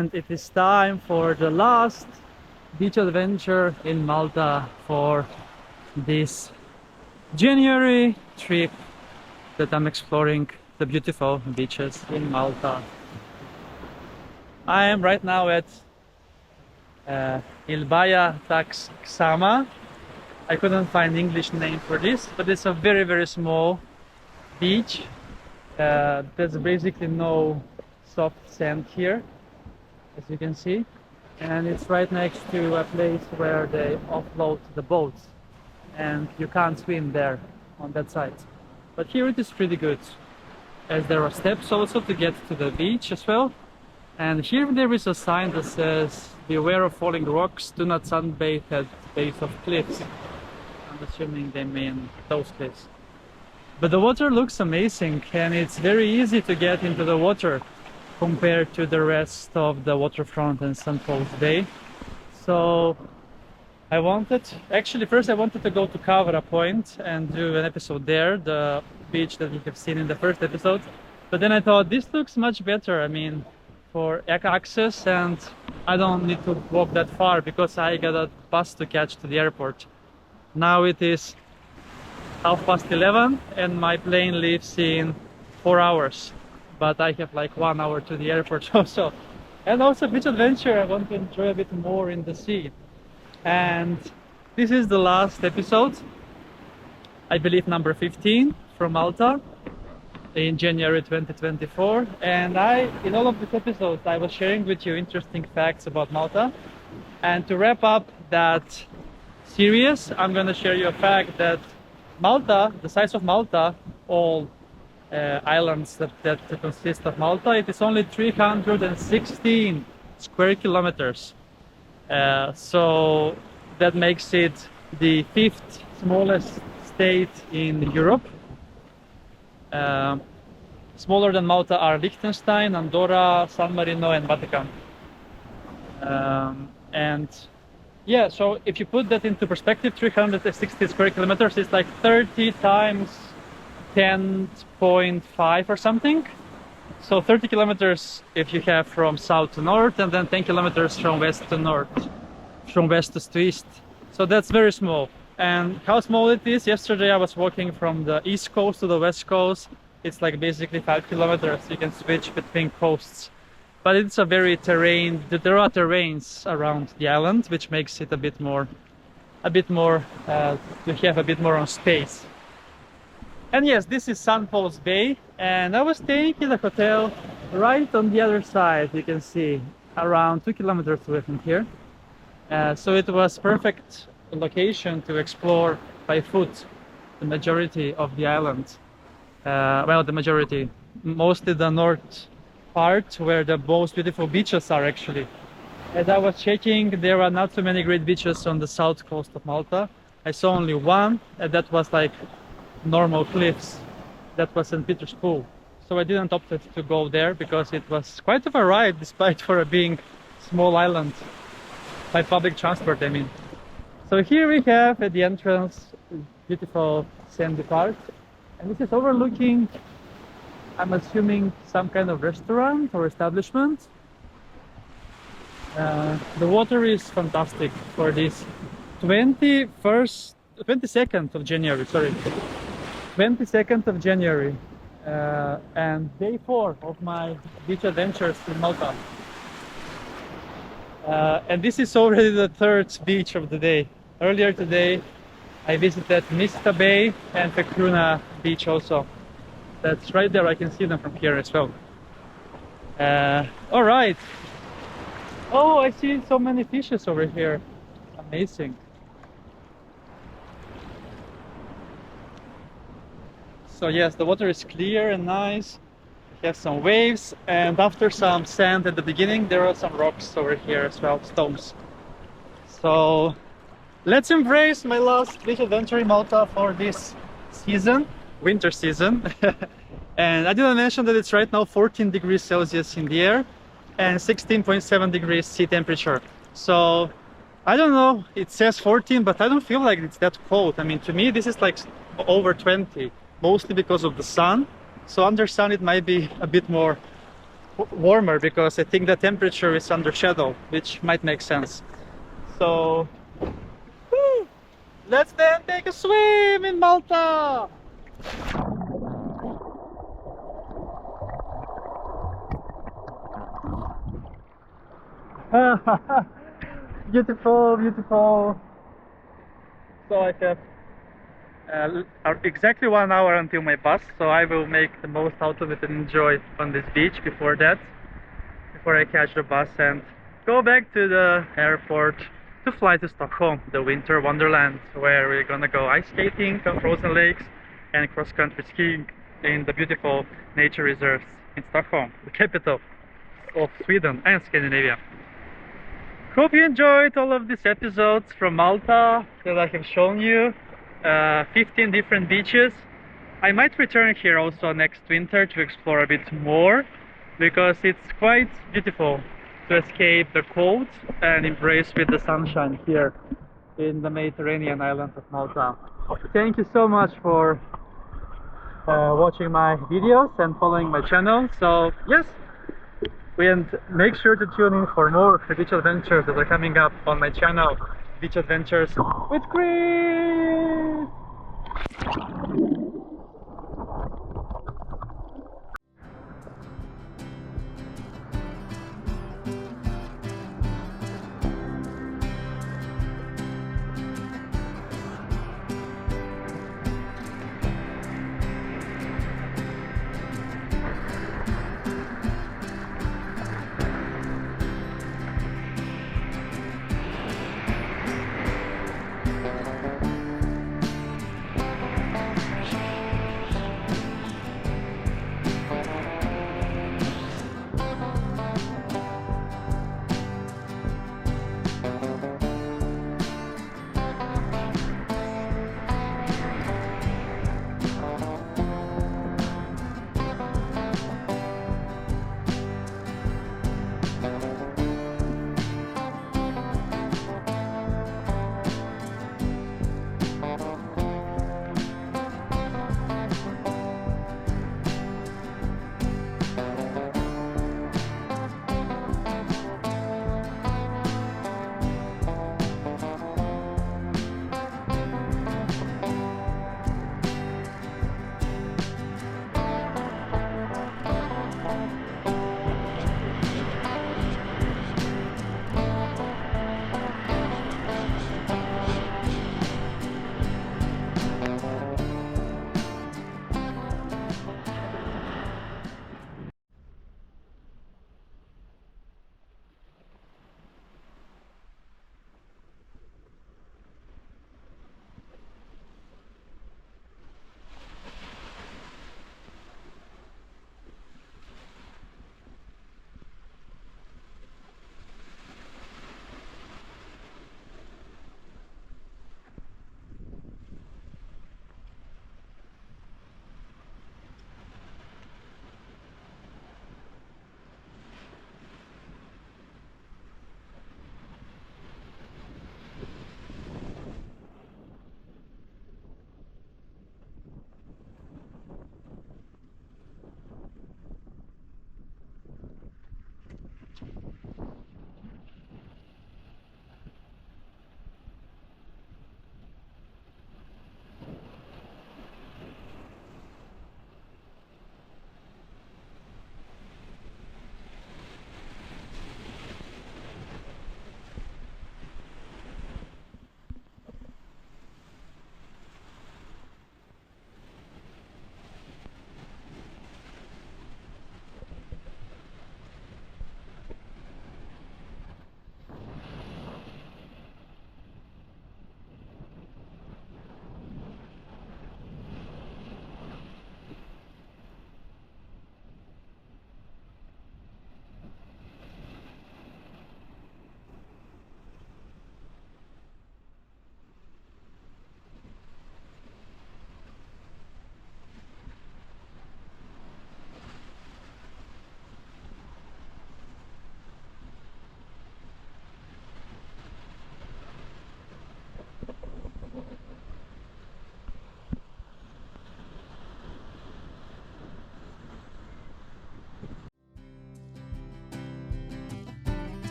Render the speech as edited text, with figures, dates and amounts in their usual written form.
And it is time for the last beach adventure in Malta for this January trip that I'm exploring the beautiful beaches in Malta. I am right now at Il-Bajja tax-Xama. I couldn't find English name for this, but it's a very small beach. There's basically no soft sand here, as you can see, and it's right next to a place where they offload the boats, and you can't swim there on that side. But here it is pretty good, as there are steps also to get to the beach as well. And here there is a sign that says, "Beware of falling rocks, do not sunbathe at the base of cliffs." I'm assuming they mean those cliffs. But the water looks amazing, and it's very easy to get into the water compared to the rest of the waterfront and St. Paul's Bay. So first I wanted to go to Kavra Point and do an episode there, the beach that you have seen in the first episode. But then I thought, this looks much better, I mean, for access, and I don't need to walk that far because I got a bus to catch to the airport. Now it is 11:30 and my plane leaves in 4 hours. But I have like 1 hour to the airport also. And also beach adventure, I want to enjoy a bit more in the sea. And this is the last episode, I believe number 15 from Malta in January 2024. And in all of these episodes, I was sharing with you interesting facts about Malta. And to wrap up that series, I'm going to share you a fact that Malta, the size of Malta, all islands that consist of Malta, it is only 316 square kilometers. So that makes it the 5th smallest state in Europe. Smaller than Malta are Liechtenstein, Andorra, San Marino, and Vatican. And yeah, so if you put that into perspective, 360 square kilometers is like 30 times 10.5 or something. So 30 kilometers if you have from south to north, and then 10 kilometers from west to north, from west to east. So that's very small. And how small it is, yesterday I was walking from the east coast to the west coast. It's like basically 5 kilometers. You can switch between coasts. But it's a very there are terrains around the island, which makes it a bit more to have a bit more on space. And yes, this is St. Paul's Bay, and I was staying in a hotel right on the other side, you can see, around 2 kilometers away from here. So it was perfect location to explore by foot the majority of the island. Well, the majority, mostly the north part where the most beautiful beaches are actually. As I was checking, there are not so many great beaches on the south coast of Malta. I saw only one, and that was like normal cliffs. That was St. Peter's Pool. So I didn't opt to go there because it was quite of a ride, despite for being small island, by public transport I mean. So here we have at the entrance beautiful sandy part, and this is overlooking, I'm assuming, some kind of restaurant or establishment. The water is fantastic for this 22nd of January, sorry. 22nd of January, and day 4 of my beach adventures in Malta. And this is already the 3rd beach of the day. Earlier today I visited Mista Bay and Pecruna Beach also. That's right there, I can see them from here as well. All right. Oh, I see so many fishes over here. Amazing. So yes, the water is clear and nice. We have some waves, and after some sand at the beginning, there are some rocks over here as well, stones. So let's embrace my last beach adventure in Malta for this season, winter season. And I didn't mention that it's right now 14 degrees Celsius in the air and 16.7 degrees sea temperature. So I don't know, it says 14, but I don't feel like it's that cold. I mean, to me this is like over 20, mostly because of the sun. So under sun it might be a bit more warmer because I think the temperature is under shadow, which might make sense. So woo, let's then take a swim in Malta. Beautiful, beautiful. So I have exactly 1 hour until my bus, so I will make the most out of it and enjoy on this beach before I catch the bus and go back to the airport to fly to Stockholm, the winter wonderland, where we're gonna go ice skating on frozen lakes and cross-country skiing in the beautiful nature reserves in Stockholm, the capital of Sweden and Scandinavia. Hope you enjoyed all of these episodes from Malta that I have shown you. 15 different beaches. I might return here also next winter to explore a bit more, because it's quite beautiful to escape the cold and embrace with the sunshine here in the Mediterranean island of Malta. Thank you so much for watching my videos and following my channel. So yes, and make sure to tune in for more beach adventures that are coming up on my channel, Beach Adventures with Chris.